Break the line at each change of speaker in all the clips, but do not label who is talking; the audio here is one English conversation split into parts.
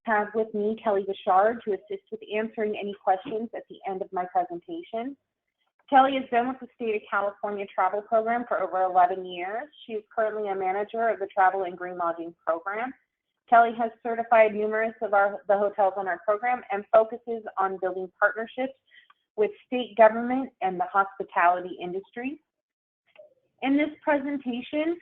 have with me Kelly Bouchard to assist with answering any questions at the end of my presentation. Kelly has been with the State of California Travel Program for over 11 years. She is currently a manager of the Travel and Green Lodging Program. Kelly has certified numerous of the hotels on our program and focuses on building partnerships with state government and the hospitality industry. In this presentation,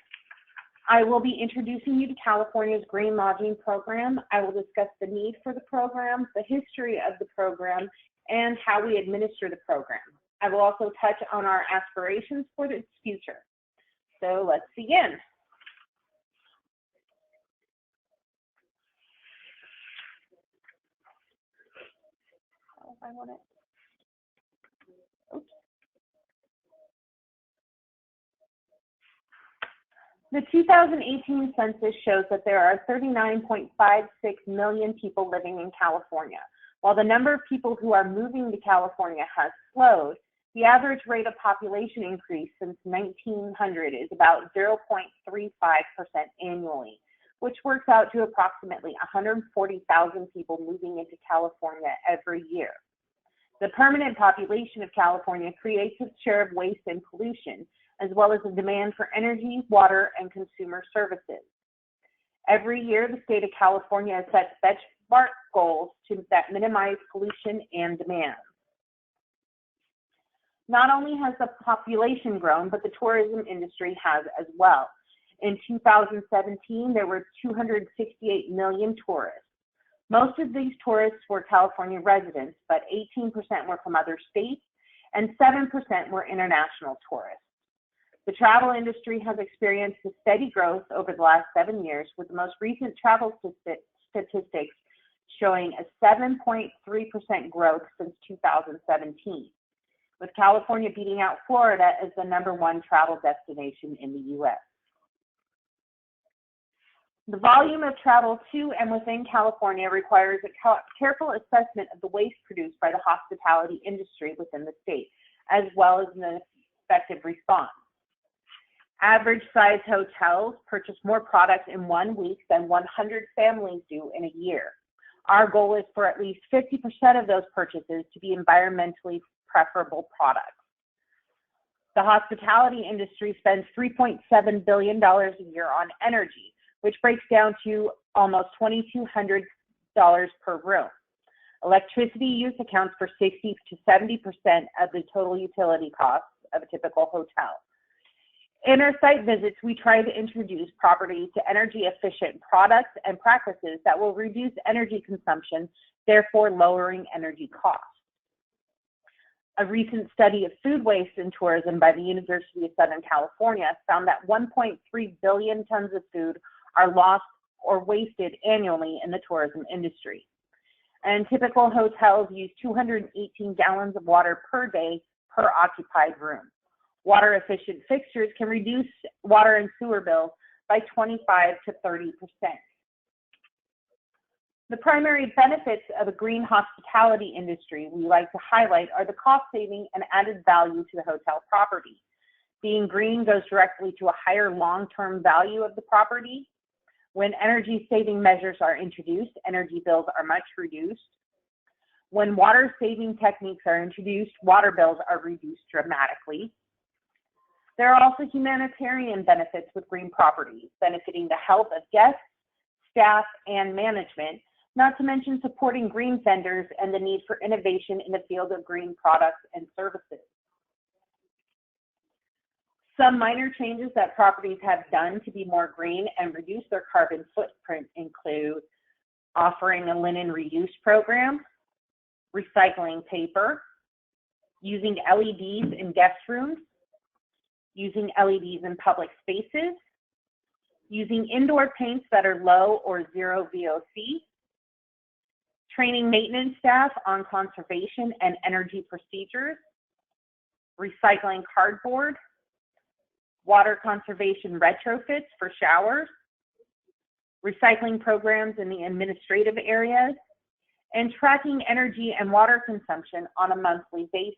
I will be introducing you to California's Green Lodging Program. I will discuss the need for the program, the history of the program, and how we administer the program. I will also touch on our aspirations for its future. So let's begin. Oh, I want it. Oops. The 2018 census shows that there are 39.56 million people living in California. While the number of people who are moving to California has slowed, the average rate of population increase since 1900 is about 0.35% annually, which works out to approximately 140,000 people moving into California every year. The permanent population of California creates its share of waste and pollution, as well as a demand for energy, water, and consumer services. Every year, the state of California sets benchmark goals that minimize pollution and demand. Not only has the population grown, but the tourism industry has as well. In 2017, there were 268 million tourists. Most of these tourists were California residents, but 18% were from other states and 7% were international tourists. The travel industry has experienced a steady growth over the last 7 years, with the most recent travel statistics showing a 7.3% growth since 2017, with California beating out Florida as the #1 travel destination in the U.S. The volume of travel to and within California requires a careful assessment of the waste produced by the hospitality industry within the state, as well as an effective response. Average size hotels purchase more products in 1 week than 100 families do in a year. Our goal is for at least 50% of those purchases to be environmentally preferable products. The hospitality industry spends $3.7 billion a year on energy, which breaks down to almost $2,200 per room. Electricity use accounts for 60 to 70% of the total utility costs of a typical hotel. In our site visits, we try to introduce properties to energy-efficient products and practices that will reduce energy consumption, therefore lowering energy costs. A recent study of food waste in tourism by the University of Southern California found that 1.3 billion tons of food are lost or wasted annually in the tourism industry. And typical hotels use 218 gallons of water per day per occupied room. Water-efficient fixtures can reduce water and sewer bills by 25 to 30%. The primary benefits of a green hospitality industry we like to highlight are the cost saving and added value to the hotel property. Being green goes directly to a higher long-term value of the property. When energy-saving measures are introduced, energy bills are much reduced. When water-saving techniques are introduced, water bills are reduced dramatically. There are also humanitarian benefits with green properties, benefiting the health of guests, staff, and management, not to mention supporting green vendors and the need for innovation in the field of green products and services. Some minor changes that properties have done to be more green and reduce their carbon footprint include offering a linen reuse program, recycling paper, using LEDs in guest rooms, using LEDs in public spaces, using indoor paints that are low or zero VOC, training maintenance staff on conservation and energy procedures, recycling cardboard, water conservation retrofits for showers, recycling programs in the administrative areas, and tracking energy and water consumption on a monthly basis.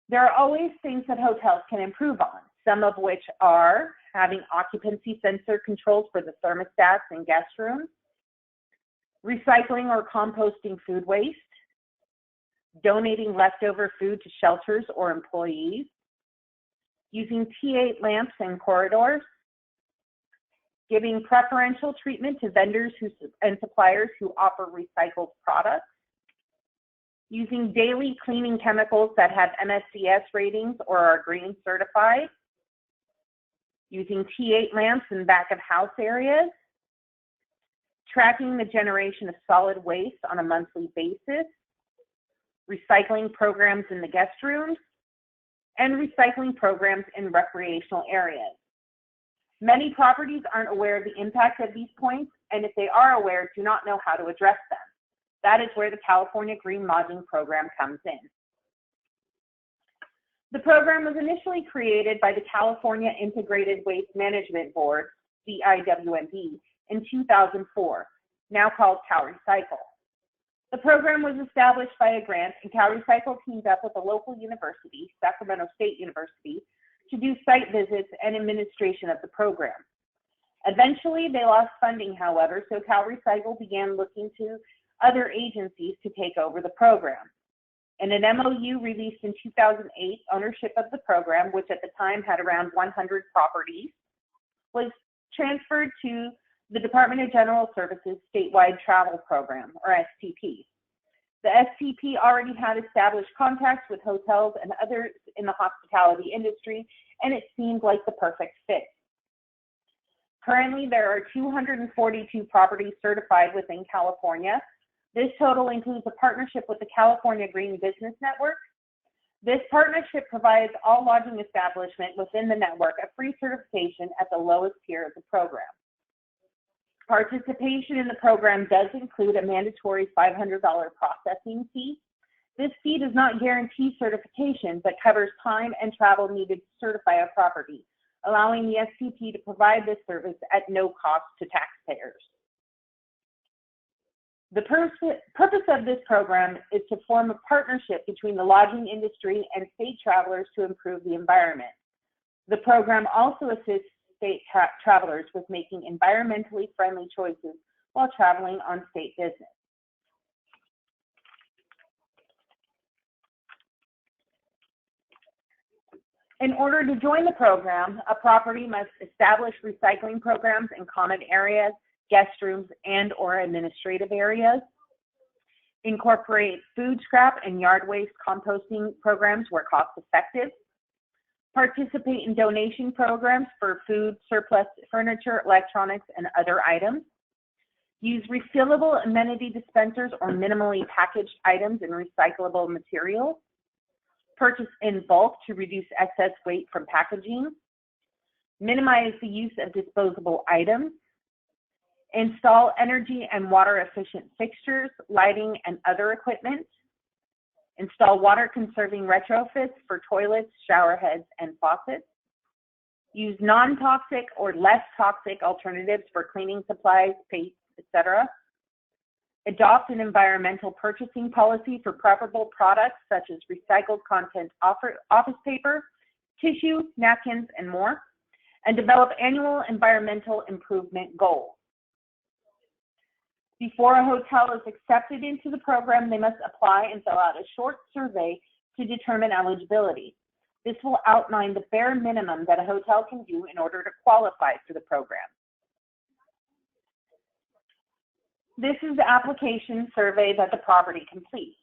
There are always things that hotels can improve on. some of which are having occupancy sensor controls for the thermostats and guest rooms, recycling or composting food waste, donating leftover food to shelters or employees, using T8 lamps in corridors, giving preferential treatment to vendors and suppliers who offer recycled products, using daily cleaning chemicals that have MSCS ratings or are green certified, using T8 lamps in back of house areas, tracking the generation of solid waste on a monthly basis, recycling programs in the guest rooms, and recycling programs in recreational areas. Many properties aren't aware of the impact of these points, and if they are aware, do not know how to address them. That is where the California Green Lodging Program comes in. The program was initially created by the California Integrated Waste Management Board, CIWMB, in 2004, now called CalRecycle. The program was established by a grant, and CalRecycle teamed up with a local university, Sacramento State University, to do site visits and administration of the program. Eventually, they lost funding, however, so CalRecycle began looking to other agencies to take over the program. In an MOU released in 2008, ownership of the program, which at the time had around 100 properties, was transferred to the Department of General Services Statewide Travel Program, or STP. The STP already had established contacts with hotels and others in the hospitality industry, and it seemed like the perfect fit. Currently, there are 242 properties certified within California. This total includes a partnership with the California Green Business Network. This partnership provides all lodging establishments within the network a free certification at the lowest tier of the program. Participation in the program does include a mandatory $500 processing fee. This fee does not guarantee certification, but covers time and travel needed to certify a property, allowing the STP to provide this service at no cost to taxpayers. The purpose of this program is to form a partnership between the lodging industry and state travelers to improve the environment. The program also assists state travelers with making environmentally friendly choices while traveling on state business. In order to join the program, a property must establish recycling programs in common areas, guest rooms, and/or administrative areas, incorporate food scrap and yard waste composting programs where cost effective, participate in donation programs for food, surplus furniture, electronics, and other items, use refillable amenity dispensers or minimally packaged items in recyclable materials, purchase in bulk to reduce excess weight from packaging, minimize the use of disposable items, install energy and water efficient fixtures, lighting, and other equipment, install water conserving retrofits for toilets, shower heads, and faucets, use non-toxic or less toxic alternatives for cleaning supplies, paste, etc., adopt an environmental purchasing policy for preferable products such as recycled content office paper, tissue, napkins, and more, and develop annual environmental improvement goals. Before a hotel is accepted into the program, they must apply and fill out a short survey to determine eligibility. This will outline the bare minimum that a hotel can do in order to qualify for the program. This is the application survey that the property completes.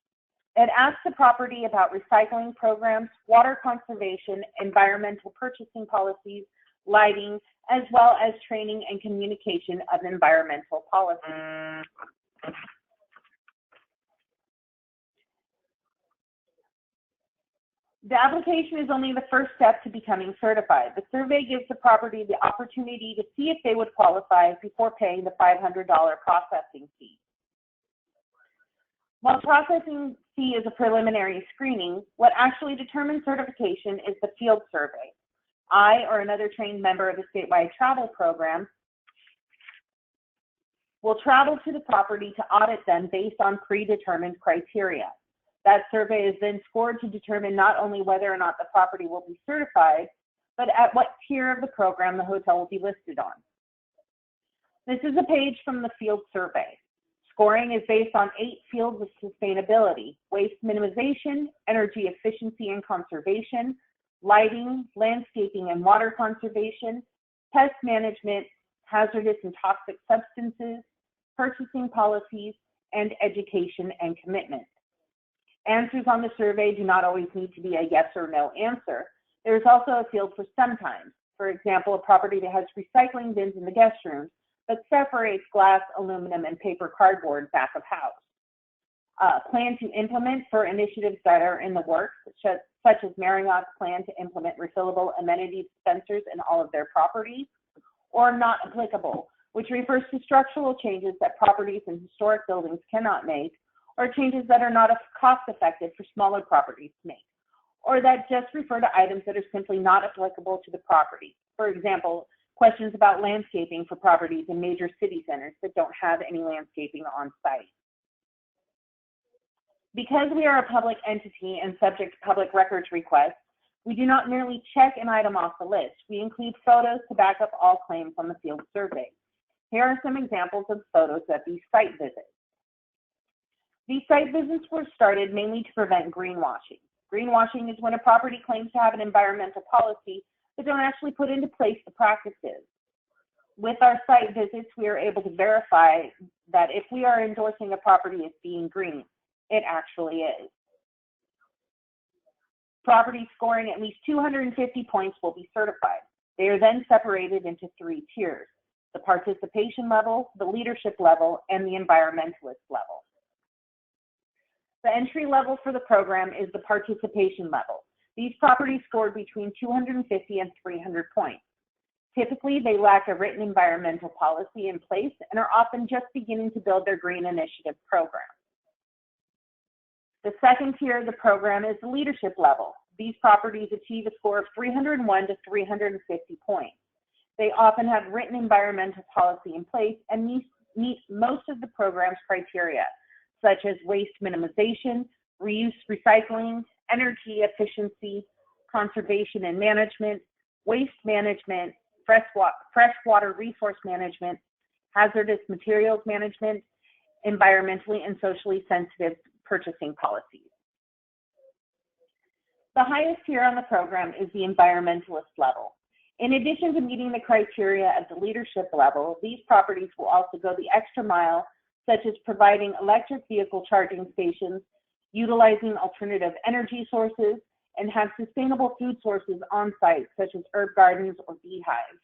It asks the property about recycling programs, water conservation, environmental purchasing policies, lighting, as well as training and communication of environmental policies. The application is only the first step to becoming certified. The survey gives the property the opportunity to see if they would qualify before paying the $500 processing fee. While processing fee is a preliminary screening, what actually determines certification is the field survey. I or another trained member of the statewide travel program will travel to the property to audit them based on predetermined criteria. That survey is then scored to determine not only whether or not the property will be certified, but at what tier of the program the hotel will be listed on. This is a page from the field survey. Scoring is based on 8 fields of sustainability: waste minimization, energy efficiency and conservation, lighting, landscaping and water conservation, pest management, hazardous and toxic substances, purchasing policies, and education and commitment. Answers on the survey do not always need to be a yes or no answer. There is also a field for sometimes. For example, a property that has recycling bins in the guest rooms, but separates glass, aluminum, and paper cardboard back of house. Plan to implement for initiatives that are in the works, such as Marriott's plan to implement refillable amenity dispensers in all of their properties, or not applicable, which refers to structural changes that properties and historic buildings cannot make, or changes that are not cost-effective for smaller properties to make, or that just refer to items that are simply not applicable to the property. For example, questions about landscaping for properties in major city centers that don't have any landscaping on site. Because we are a public entity and subject to public records requests, we do not merely check an item off the list. We include photos to back up all claims on the field survey. Here are some examples of photos of these site visits. These site visits were started mainly to prevent greenwashing. Greenwashing is when a property claims to have an environmental policy but don't actually put into place the practices. With our site visits, we are able to verify that if we are endorsing a property as being green, it actually is. Properties scoring at least 250 points will be certified. They are then separated into 3 tiers: the participation level, the leadership level, and the environmentalist level. The entry level for the program is the participation level. These properties scored between 250 and 300 points. Typically, they lack a written environmental policy in place and are often just beginning to build their green initiative program. The second tier of the program is the leadership level. These properties achieve a score of 301 to 350 points. They often have written environmental policy in place and meet most of the program's criteria, such as waste minimization, reuse, recycling, energy efficiency, conservation and management, waste management, freshwater resource management, hazardous materials management, environmentally and socially sensitive purchasing policies. The highest tier on the program is the environmentalist level. In addition to meeting the criteria at the leadership level, these properties will also go the extra mile, such as providing electric vehicle charging stations, utilizing alternative energy sources, and have sustainable food sources on site, such as herb gardens or beehives,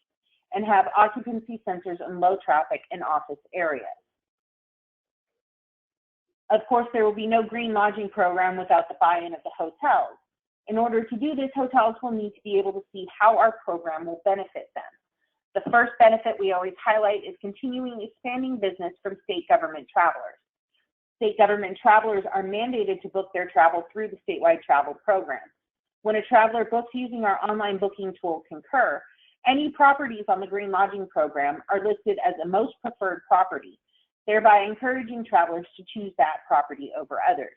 and have occupancy sensors in low traffic and office areas. Of course, there will be no green lodging program without the buy-in of the hotels. In order to do this, hotels will need to be able to see how our program will benefit them. The first benefit we always highlight is continuing expanding business from state government travelers. State government travelers are mandated to book their travel through the statewide travel program. When a traveler books using our online booking tool, Concur, any properties on the Green Lodging Program are listed as a most preferred property, thereby encouraging travelers to choose that property over others.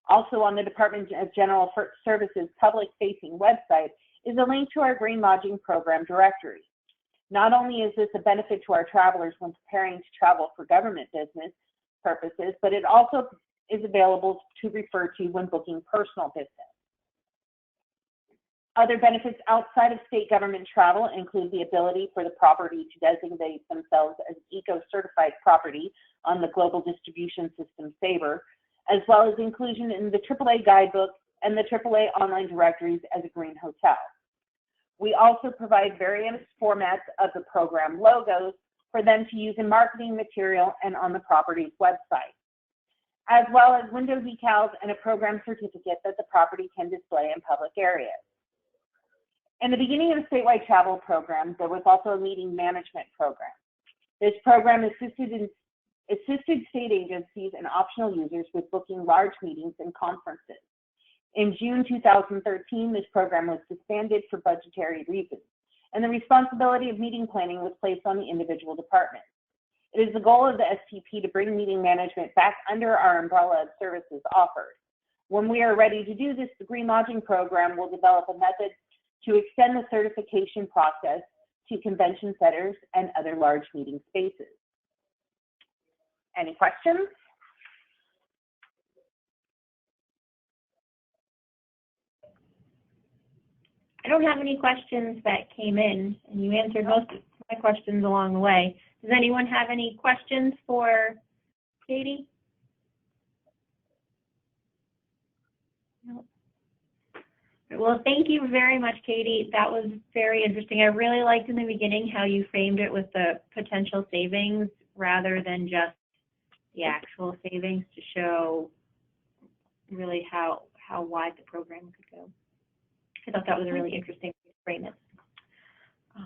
Also on the Department of General Services public-facing website is a link to our Green Lodging Program directory. Not only is this a benefit to our travelers when preparing to travel for government business purposes, but it also is available to refer to when booking personal business. Other benefits outside of state government travel include the ability for the property to designate themselves as eco-certified property on the Global Distribution System Sabre, as well as inclusion in the AAA guidebook and the AAA online directories as a green hotel. We also provide various formats of the program logos for them to use in marketing material and on the property's website, as well as window decals and a program certificate that the property can display in public areas. In the beginning of the statewide travel program, there was also a meeting management program. This program assisted state agencies and optional users with booking large meetings and conferences. In June 2013, this program was disbanded for budgetary reasons, and the responsibility of meeting planning was placed on the individual departments. It is the goal of the STP to bring meeting management back under our umbrella of services offered. When we are ready to do this, the Green Lodging Program will develop a method to extend the certification process to convention centers and other large meeting spaces. Any questions?
I don't have any questions that came in, and you answered most of my questions along the way. Does anyone have any questions for Katy? No. Well, thank you very much, Katy. That was very interesting. I really liked in the beginning how you framed it with the potential savings rather than just the actual savings, to show really how wide the program could go. I thought that was a really interesting way to frame it. I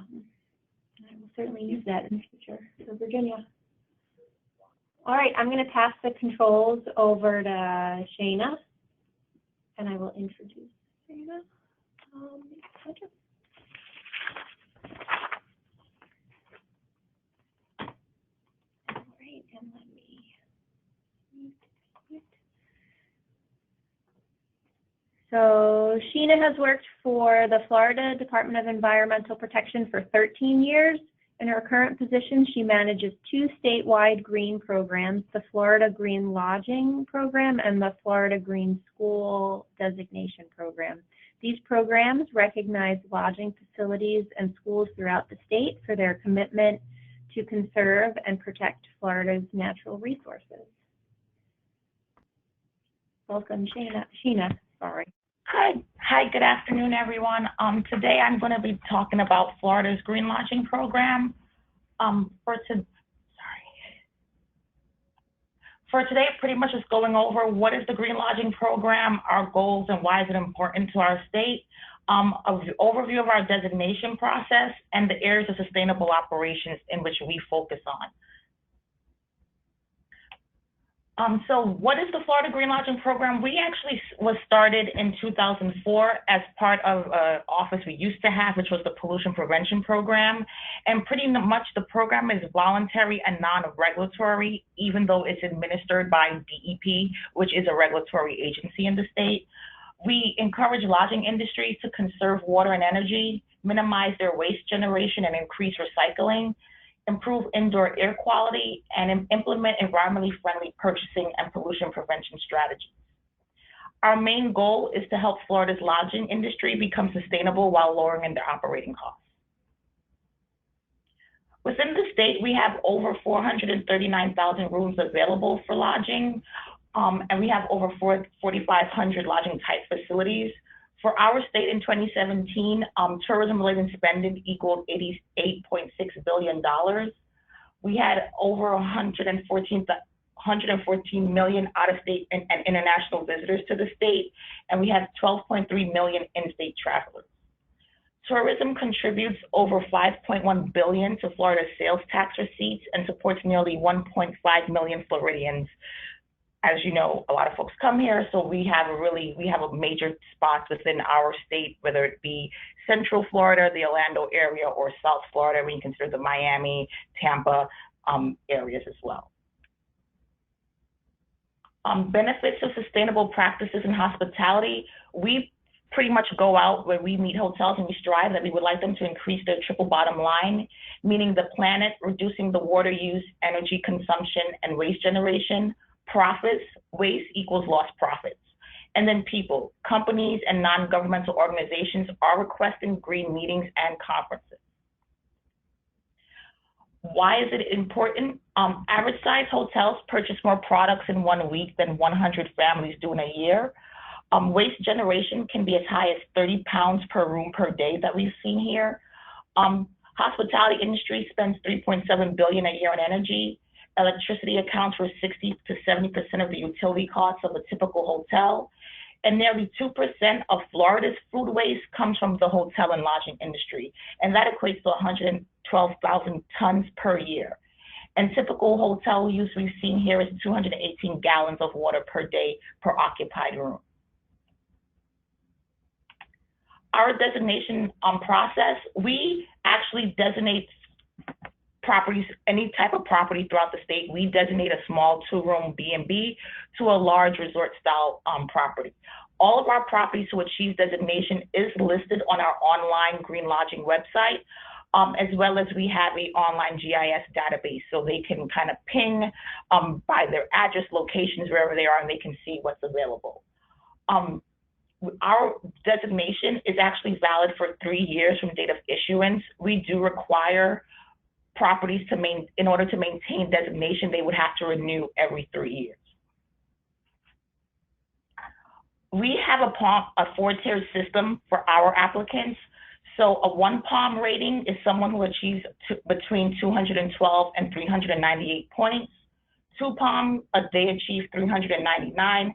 will certainly use that in the future for Virginia. All right, I'm going to pass the controls over to Sheena, and I will introduce Sheena. All right, and let me mute. So Sheena has worked for the Florida Department of Environmental Protection for 13 years. In her current position, she manages 2 statewide green programs, the Florida Green Lodging Program and the Florida Green School Designation Program. These programs recognize lodging facilities and schools throughout the state for their commitment to conserve and protect Florida's natural resources. Welcome, Sheena. Sorry.
Hi, good afternoon, everyone. Today I'm going to be talking about Florida's Green Lodging Program. For today, pretty much just going over what is the Green Lodging Program, our goals, and why is it important to our state, an overview of our designation process, and the areas of sustainable operations in which we focus on. So what is the Florida Green Lodging Program? We actually was started in 2004 as part of an office we used to have, which was the Pollution Prevention Program. And pretty much the program is voluntary and non-regulatory, even though it's administered by DEP, which is a regulatory agency in the state. We encourage lodging industries to conserve water and energy, minimize their waste generation, and increase recycling, improve indoor air quality, and implement environmentally friendly purchasing and pollution prevention strategies. Our main goal is to help Florida's lodging industry become sustainable while lowering their operating costs. Within the state, we have over 439,000 rooms available for lodging, and we have over 4,500 lodging type facilities. For our state in 2017, tourism-related spending equaled $88.6 billion. We had over 114 million out-of-state and international visitors to the state, and we have 12.3 million in-state travelers. Tourism contributes over $5.1 billion to Florida's sales tax receipts and supports nearly 1.5 million Floridians. As you know, a lot of folks come here, so we have a major spots within our state, whether it be Central Florida, the Orlando area, or South Florida. We consider the Miami, Tampa areas as well. Benefits of sustainable practices in hospitality. We pretty much go out where we meet hotels and we strive that we would like them to increase their triple bottom line, meaning the planet, reducing the water use, energy consumption, and waste generation. Profits, waste equals lost profits. And then people, companies and non-governmental organizations are requesting green meetings and conferences. Why is it important? Average size hotels purchase more products in 1 week than 100 families do in a year. Waste generation can be as high as 30 pounds per room per day that we've seen here. Hospitality industry spends $3.7 billion a year on energy. Electricity accounts for 60 to 70% of the utility costs of a typical hotel. And nearly 2% of Florida's food waste comes from the hotel and lodging industry. And that equates to 112,000 tons per year. And typical hotel use we've seen here is 218 gallons of water per day per occupied room. Our designation process, we actually designate properties, any type of property throughout the state. We designate a small 2-room B&B to a large resort style property. All of our properties who achieve designation is listed on our online green lodging website, as well as we have an online GIS database, so they can kind of ping by their address, locations, wherever they are, and they can see what's available. Our designation is actually valid for 3 years from date of issuance. We do require properties to in order to maintain designation, they would have to renew every 3 years. We have a 4-tiered system for our applicants. So a 1 PALM rating is someone who achieves between 212 and 398 points. 2 PALM, they achieve 399,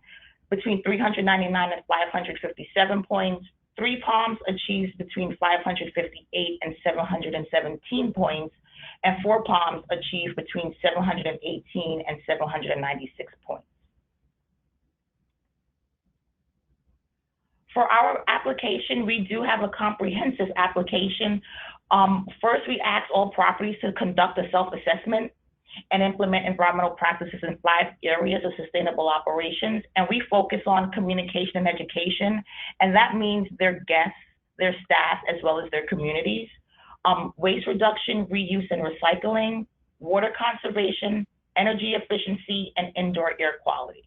between 399 and 557 points. 3 PALMs achieves between 558 and 717 points. And 4 PALMs achieve between 718 and 796 points. For our application, we do have a comprehensive application. First, we ask all properties to conduct a self-assessment and implement environmental practices in 5 areas of sustainable operations. And we focus on communication and education. And that means their guests, their staff, as well as their communities. Waste reduction, reuse and recycling, water conservation, energy efficiency, and indoor air quality.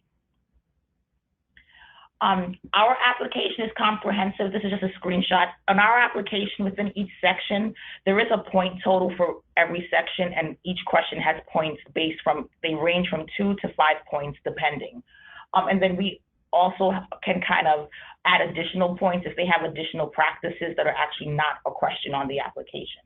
Our application is comprehensive. This is just a screenshot. On our application, within each section, there is a point total for every section, and each question has points based from, they range from 2 to 5 points depending. And then we also can kind of add additional points if they have additional practices that are actually not a question on the application.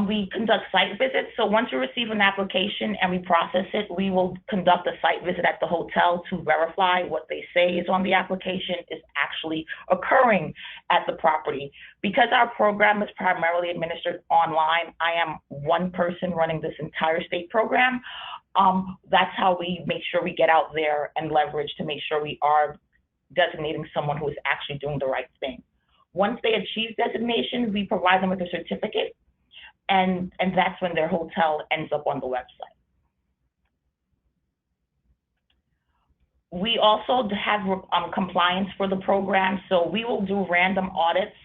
We conduct site visits. So once we receive an application and we process it, we will conduct a site visit at the hotel to verify what they say is on the application is actually occurring at the property. Because our program is primarily administered online, I am one person running this entire state program. That's how we make sure we get out there and leverage to make sure we are designating someone who is actually doing the right thing. Once they achieve designation, we provide them with a certificate. And that's when their hotel ends up on the website. We also have compliance for the program, so we will do random audits.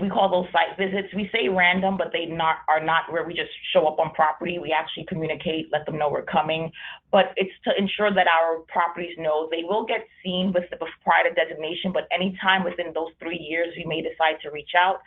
We call those site visits. We say random, but they are not where we just show up on property. We actually communicate, let them know we're coming. But it's to ensure that our properties know they will get seen with prior to designation, but anytime within those 3 years, we may decide to reach out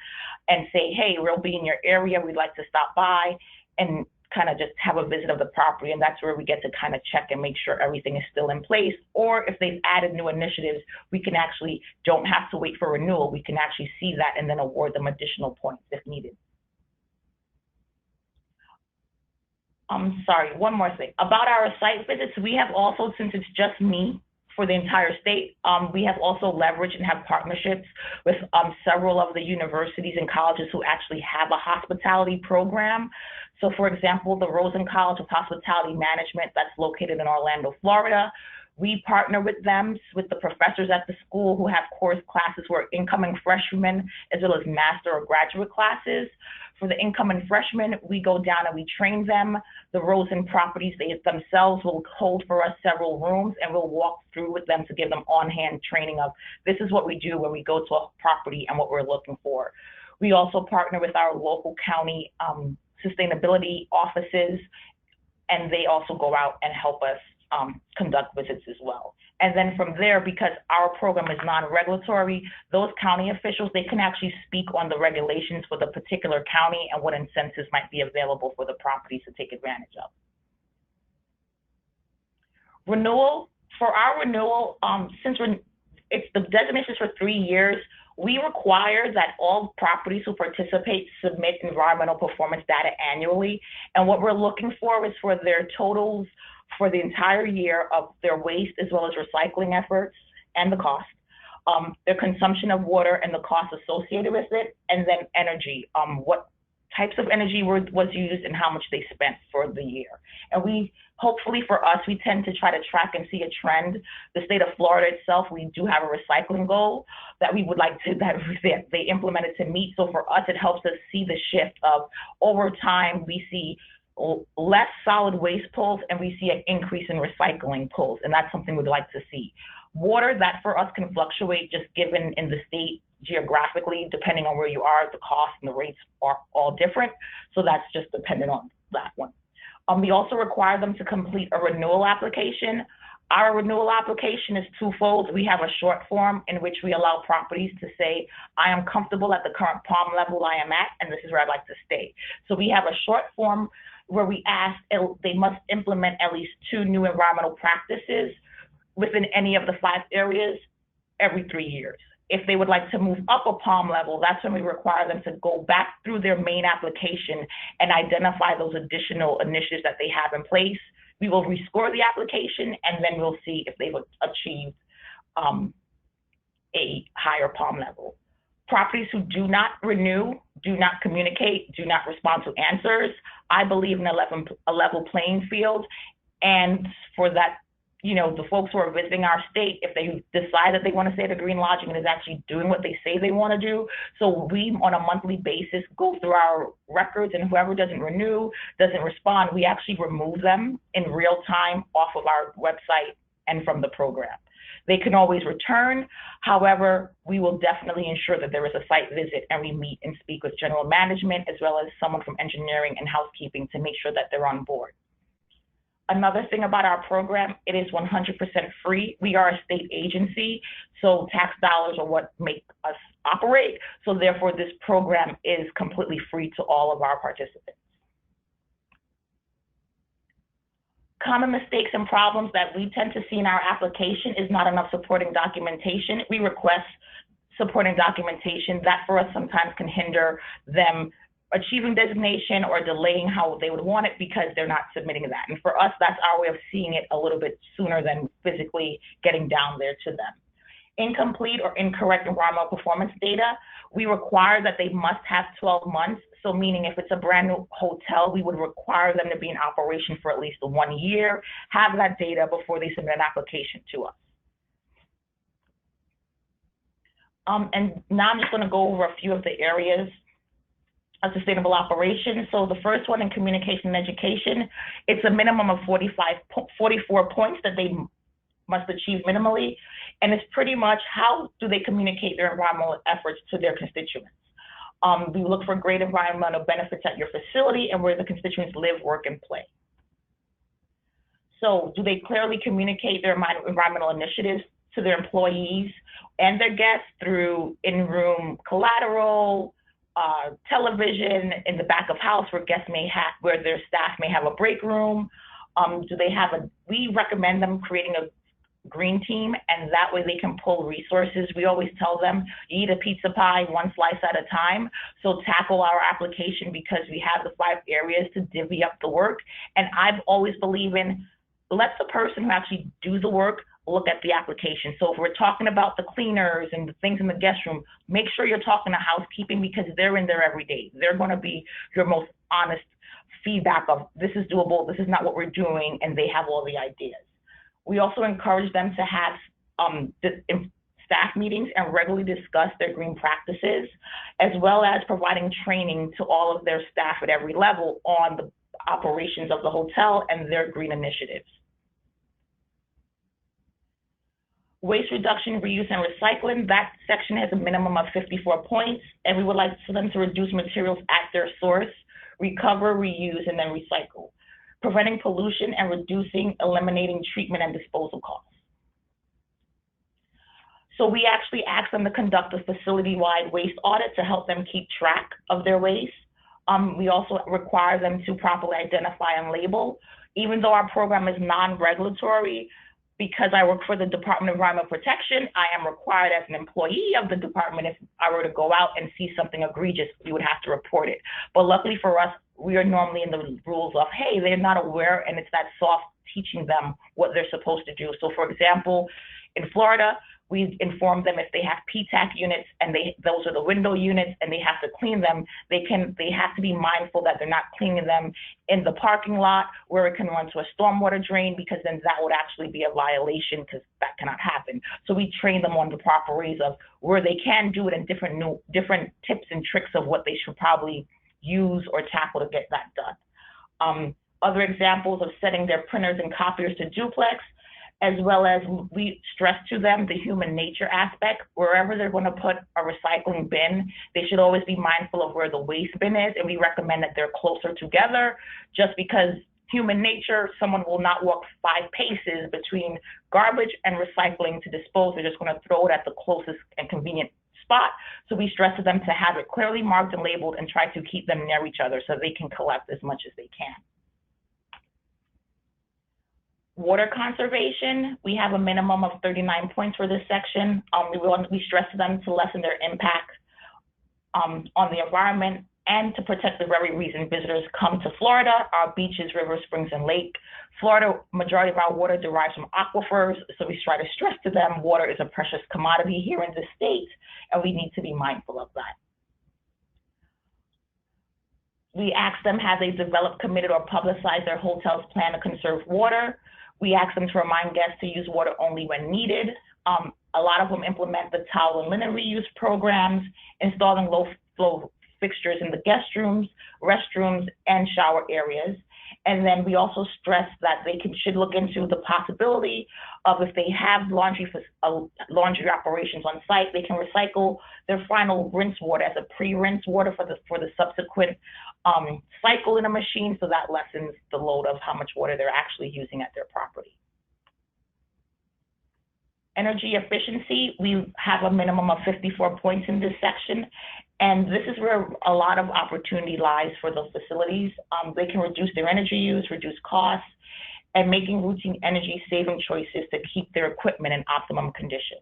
and say, hey, we'll be in your area. We'd like to stop by and kind of just have a visit of the property. And that's where we get to kind of check and make sure everything is still in place. Or if they've added new initiatives, we can actually don't have to wait for renewal. We can actually see that and then award them additional points if needed. Sorry, one more thing. About our site visits, we have also, since it's just me for the entire state, we have also leveraged and have partnerships with several of the universities and colleges who actually have a hospitality program. So for example, the Rosen College of Hospitality Management that's located in Orlando, Florida, we partner with them, with the professors at the school who have course classes who are incoming freshmen, as well as master or graduate classes. For the incoming freshmen, we go down and we train them. The Rosen properties, they themselves will hold for us several rooms, and we'll walk through with them to give them on-hand training of this is what we do when we go to a property and what we're looking for. We also partner with our local county sustainability offices, and they also go out and help us conduct visits as well. And then from there, because our program is non-regulatory, those county officials, they can actually speak on the regulations for the particular county and what incentives might be available for the properties to take advantage of. Renewal, for our renewal, since it's the designation is for 3 years, we require that all properties who participate submit environmental performance data annually. And what we're looking for is for their totals for the entire year of their waste as well as recycling efforts and the cost, their consumption of water and the cost associated with it, and then energy, what types of energy was used and how much they spent for the year. And we, hopefully for us, we tend to try to track and see a trend. The state of Florida itself, we do have a recycling goal that we would like to, that they implemented to meet. So for us, it helps us see the shift of over time, we see less solid waste pulls, and we see an increase in recycling pulls, and that's something we'd like to see. Water, that for us can fluctuate just given in the state geographically, depending on where you are, the cost and the rates are all different, so that's just dependent on that one. We also require them to complete a renewal application. Our renewal application is twofold. We have a short form in which we allow properties to say, I am comfortable at the current POM level I am at, and this is where I'd like to stay. So we have a short form where we ask they must implement at least 2 new environmental practices within any of the 5 areas every 3 years. If they would like to move up a POM level, that's when we require them to go back through their main application and identify those additional initiatives that they have in place. We will rescore the application, and then we'll see if they've achieved a higher POM level. Properties who do not renew, do not communicate, do not respond to answers, I believe in a level playing field. And for that, the folks who are visiting our state, if they decide that they want to stay at a green lodging and is actually doing what they say they want to do. So we, on a monthly basis, go through our records, and whoever doesn't renew, doesn't respond, we actually remove them in real time off of our website and from the program. They can always return. However, we will definitely ensure that there is a site visit and we meet and speak with general management as well as someone from engineering and housekeeping to make sure that they're on board. Another thing about our program, it is 100% free. We are a state agency, so tax dollars are what make us operate. So therefore, this program is completely free to all of our participants. Common mistakes and problems that we tend to see in our application is not enough supporting documentation. We request supporting documentation. That for us sometimes can hinder them achieving designation or delaying how they would want it because they're not submitting that. And for us, that's our way of seeing it a little bit sooner than physically getting down there to them. Incomplete or incorrect environmental performance data, we require that they must have 12 months. So meaning if it's a brand new hotel, we would require them to be in operation for at least 1 year, have that data before they submit an application to us. And now I'm just going to go over a few of the areas of sustainable operations. So the first one in communication and education, it's a minimum of 44 points that they must achieve minimally. And it's pretty much how do they communicate their environmental efforts to their constituents. We look for great environmental benefits at your facility and where the constituents live, work, and play. So do they clearly communicate their environmental initiatives to their employees and their guests through in-room collateral, television in the back of house where guests may have, where their staff may have a break room? Do they have we recommend them creating a green team, and that way they can pull resources. We always tell them, you eat a pizza pie 1 slice at a time. So tackle our application because we have the 5 areas to divvy up the work. And I've always believed in, let the person who actually do the work look at the application. So if we're talking about the cleaners and the things in the guest room, make sure you're talking to housekeeping because they're in there every day. They're going to be your most honest feedback of this is doable, this is not what we're doing, and they have all the ideas. We also encourage them to have staff meetings and regularly discuss their green practices, as well as providing training to all of their staff at every level on the operations of the hotel and their green initiatives. Waste reduction, reuse, and recycling, that section has a minimum of 54 points, and we would like for them to reduce materials at their source, recover, reuse, and then recycle. Preventing pollution and eliminating treatment and disposal costs. So we actually ask them to conduct a facility-wide waste audit to help them keep track of their waste. We also require them to properly identify and label. Even though our program is non-regulatory, because I work for the Department of Environmental Protection, I am required as an employee of the department, if I were to go out and see something egregious, we would have to report it. But luckily for us, we are normally in the rules of, hey, they're not aware, and it's that soft teaching them what they're supposed to do. So for example, in Florida, we inform them if they have PTAC units and those are the window units and they have to clean them, they have to be mindful that they're not cleaning them in the parking lot where it can run to a stormwater drain, because then that would actually be a violation because that cannot happen. So we train them on the proper ways of where they can do it and different tips and tricks of what they should probably use or tackle to get that done. Other examples of setting their printers and copiers to duplex, as well as we stress to them the human nature aspect. Wherever they're going to put a recycling bin, they should always be mindful of where the waste bin is, and we recommend that they're closer together, just because human nature, someone will not walk 5 paces between garbage and recycling to dispose. They're just going to throw it at the closest and convenient spot. So we stress to them to have it clearly marked and labeled and try to keep them near each other so they can collect as much as they can. Water conservation, we have a minimum of 39 points for this section. We stress to them to lessen their impact on the environment and to protect the very reason visitors come to Florida, our beaches, rivers, springs, and lake. Florida, majority of our water derives from aquifers, so we try to stress to them water is a precious commodity here in this state, and we need to be mindful of that. We ask them, have they developed, committed, or publicized their hotel's plan to conserve water? We ask them to remind guests to use water only when needed. A lot of them implement the towel and linen reuse programs, installing low-flow fixtures in the guest rooms, restrooms, and shower areas. And then we also stress that they should look into the possibility of, if they have laundry operations on site, they can recycle their final rinse water as a pre-rinse water for the subsequent cycle in a machine, so that lessens the load of how much water they're actually using at their property. Energy efficiency, we have a minimum of 54 points in this section, and this is where a lot of opportunity lies for those facilities. They can reduce their energy use, reduce costs, and making routine energy saving choices to keep their equipment in optimum condition.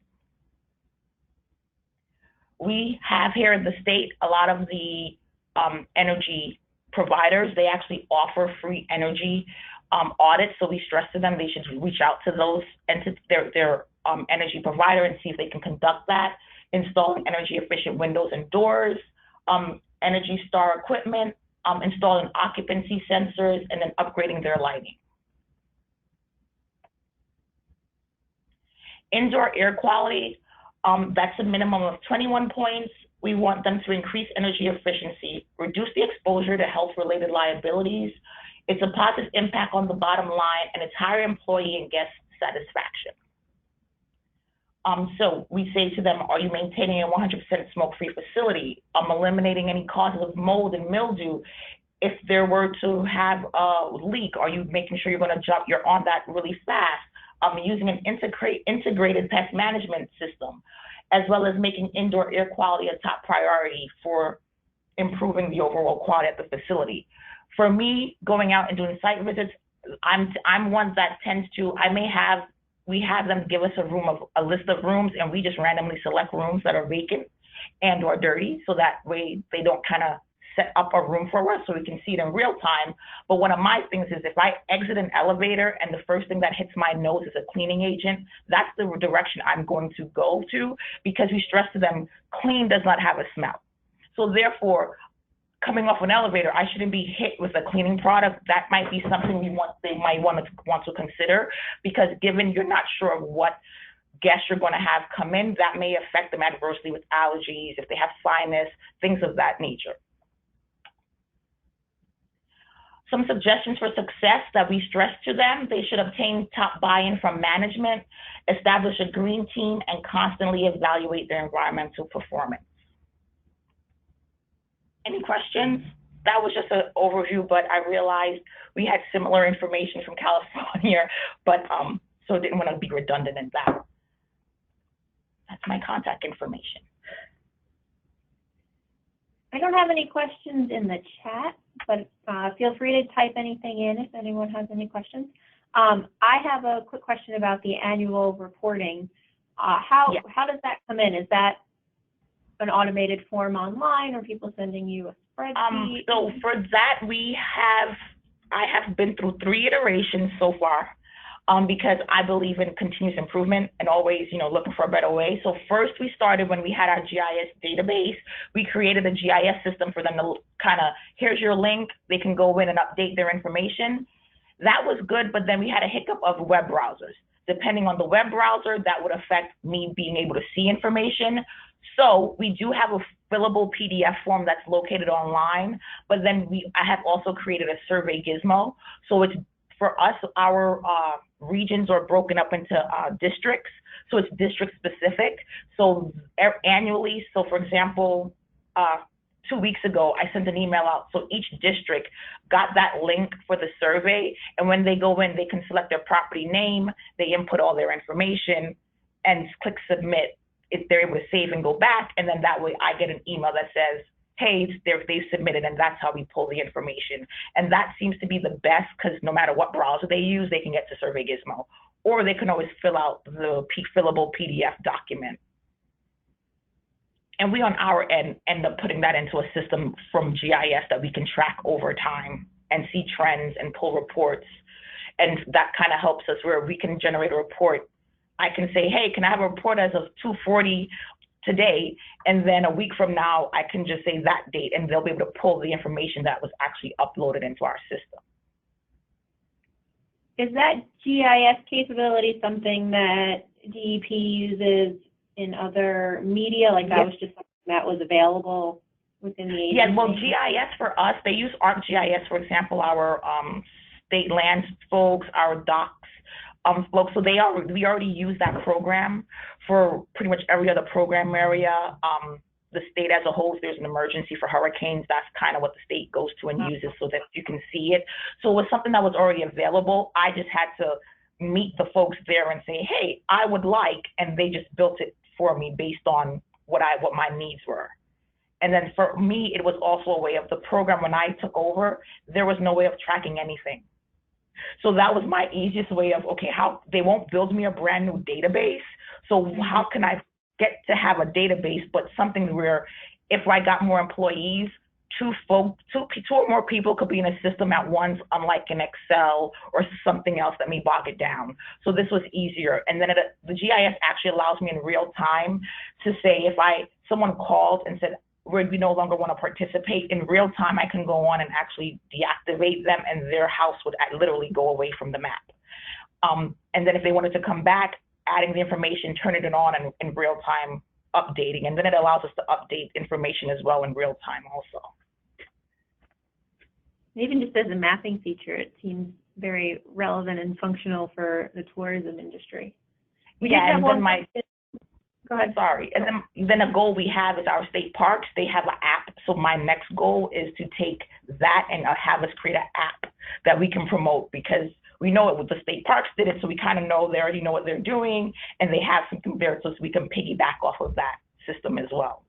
We have here in the state a lot of the energy providers. They actually offer free energy audits, so we stress to them they should reach out to those and to their energy provider and see if they can conduct that, installing energy efficient windows and doors, Energy Star equipment, installing occupancy sensors, and then upgrading their lighting. Indoor air quality, that's a minimum of 21 points. We want them to increase energy efficiency, reduce the exposure to health-related liabilities. It's a positive impact on the bottom line, and it's higher employee and guest satisfaction. So we say to them, are you maintaining a 100% smoke-free facility? Eliminating any causes of mold and mildew? If there were to have a leak, are you making sure you're on that really fast? Using an integrated pest management system, as well as making indoor air quality a top priority for improving the overall quality at the facility. For me, going out and doing site visits, I'm one that tends to, we have them give us a list of rooms, and we just randomly select rooms that are vacant and or dirty, so that way they don't kind of set up a room for us so we can see it in real time. But one of my things is, if I exit an elevator and the first thing that hits my nose is a cleaning agent, that's the direction I'm going to go to, because we stress to them, clean does not have a smell. So therefore, coming off an elevator, I shouldn't be hit with a cleaning product. That might be something they might want to consider, because given you're not sure of what guests you're going to have come in, that may affect them adversely with allergies, if they have sinus, things of that nature. Some suggestions for success that we stress to them: they should obtain top buy-in from management, establish a green team, and constantly evaluate their environmental performance. Any questions? That was just an overview, but I realized we had similar information from California, but so I didn't want to be redundant in that. That's my contact information.
I don't have any questions in the chat, but feel free to type anything in if anyone has any questions. I have a quick question about the annual reporting. How does that come in? Is that an automated form online, or people sending you a spreadsheet?
So for that, I have been through 3 iterations so far, because I believe in continuous improvement and always, looking for a better way. So first we started when we had our GIS database. We created a GIS system for them to here's your link. They can go in and update their information. That was good, but then we had a hiccup of web browsers. Depending on the web browser, that would affect me being able to see information. So we do have a fillable PDF form that's located online, but then I have also created a survey gizmo. So it's for us, our regions are broken up into districts. So it's district specific. So annually, so for example, 2 weeks ago, I sent an email out. So each district got that link for the survey. And when they go in, they can select their property name, they input all their information and click submit. If they're able to save and go back, and then that way I get an email that says, hey, they've submitted, and that's how we pull the information. And that seems to be the best, because no matter what browser they use, they can get to Survey Gizmo, or they can always fill out the fillable PDF document. And we on our end up putting that into a system from GIS that we can track over time and see trends and pull reports. And that kind of helps us where we can generate a report. I can say, hey, can I have a report as of 2:40 today? And then a week from now, I can just say that date, and they'll be able to pull the information that was actually uploaded into our system.
Is that GIS capability something that DEP uses in other media? Like that was just something that was available within the agency?
Yeah, well, GIS for us, they use ArcGIS, for example, our state lands folks, our docs folks. So we already use that program for pretty much every other program area. The state as a whole, if there's an emergency for hurricanes, that's kind of what the state goes to and uses so that you can see it. So it was something that was already available. I just had to meet the folks there and say, hey, I would like, and they just built it for me based on what my needs were. And then for me, it was also a way of the program. When I took over, there was no way of tracking anything. So that was my easiest way of, okay, how they won't build me a brand new database. So how can I get to have a database, but something where if I got more employees, two or more people could be in a system at once, unlike in Excel or something else that may bog it down. So this was easier. And then the GIS actually allows me in real time to say if someone called and said, we no longer want to participate, in real time, I can go on and actually deactivate them, and their house would literally go away from the map. And then if they wanted to come back, adding the information, turning it on and in real time updating. And then it allows us to update information as well in real time also.
Even just as a mapping feature, it seems very relevant and functional for the tourism industry.
Yeah, and then go ahead, sorry. And then a goal we have is our state parks. They have an app. So my next goal is to take that and have us create an app that we can promote, because we know it with the state parks did it. So we kind of know, they already know what they're doing, and they have something there, so we can piggyback off of that system as well.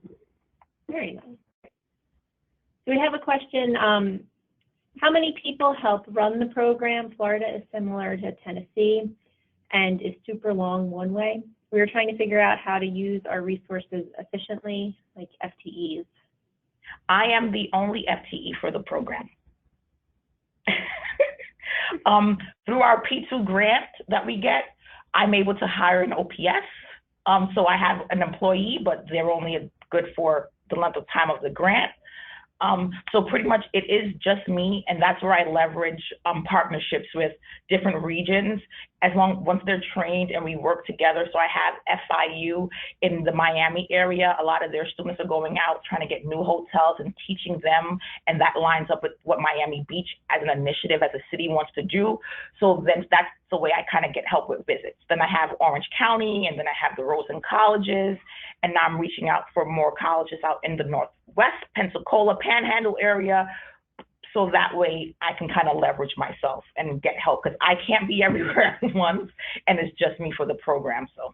Very nice. So we have a question. How many people help run the program? Florida is similar to Tennessee and is super long one way. We were trying to figure out how to use our resources efficiently, like FTEs.
I am the only FTE for the program. Through our P2 grant that we get, I'm able to hire an OPS. So I have an employee, but they're only good for the length of time of the grant. So pretty much it is just me, and that's where I leverage partnerships with different regions once they're trained and we work together. So I have FIU in the Miami area. A lot of their students are going out trying to get new hotels and teaching them, and that lines up with what Miami Beach as an initiative as a city wants to do. So then that's the way I kind of get help with visits. Then I have Orange County, and then I have the Rosen colleges, and now I'm reaching out for more colleges out in the Northwest, Pensacola, Panhandle area. So that way I can kind of leverage myself and get help, because I can't be everywhere at once, and it's just me for the program. So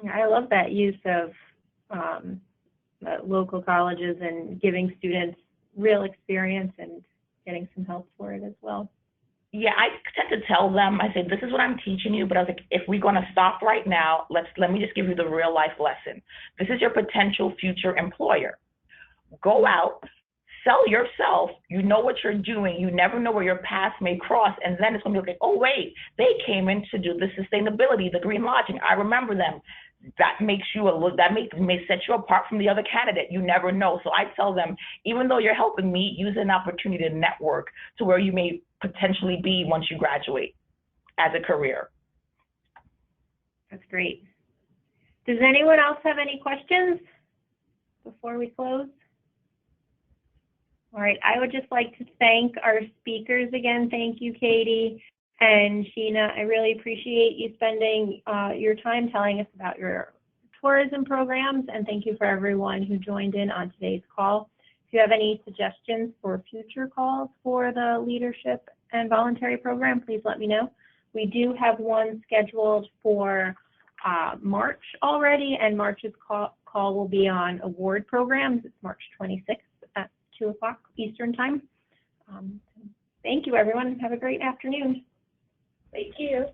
I love that use of local colleges and giving students real experience and getting some help for it as well.
Yeah, I tend to tell them, I say, this is what I'm teaching you, but I was like, if we're going to stop right now, let me just give you the real life lesson. This is your potential future employer. Go out, sell yourself. You know what you're doing. You never know where your paths may cross. And then it's going to be like, oh, wait, they came in to do the sustainability, the green lodging. I remember them. That makes you may set you apart from the other candidate. You never know. So I tell them, even though you're helping me, use an opportunity to network to where you may potentially be once you graduate as a career.
That's great. Does anyone else have any questions before we close? All right, I would just like to thank our speakers again. Thank you, Katy and Sheena. I really appreciate you spending your time telling us about your tourism programs, and thank you for everyone who joined in on today's call. If you have any suggestions for future calls for the leadership and voluntary program, please let me know. We do have one scheduled for March already, and March's call will be on award programs. It's March 26th at 2 o'clock Eastern time. Thank you, everyone. Have a great afternoon.
Thank you.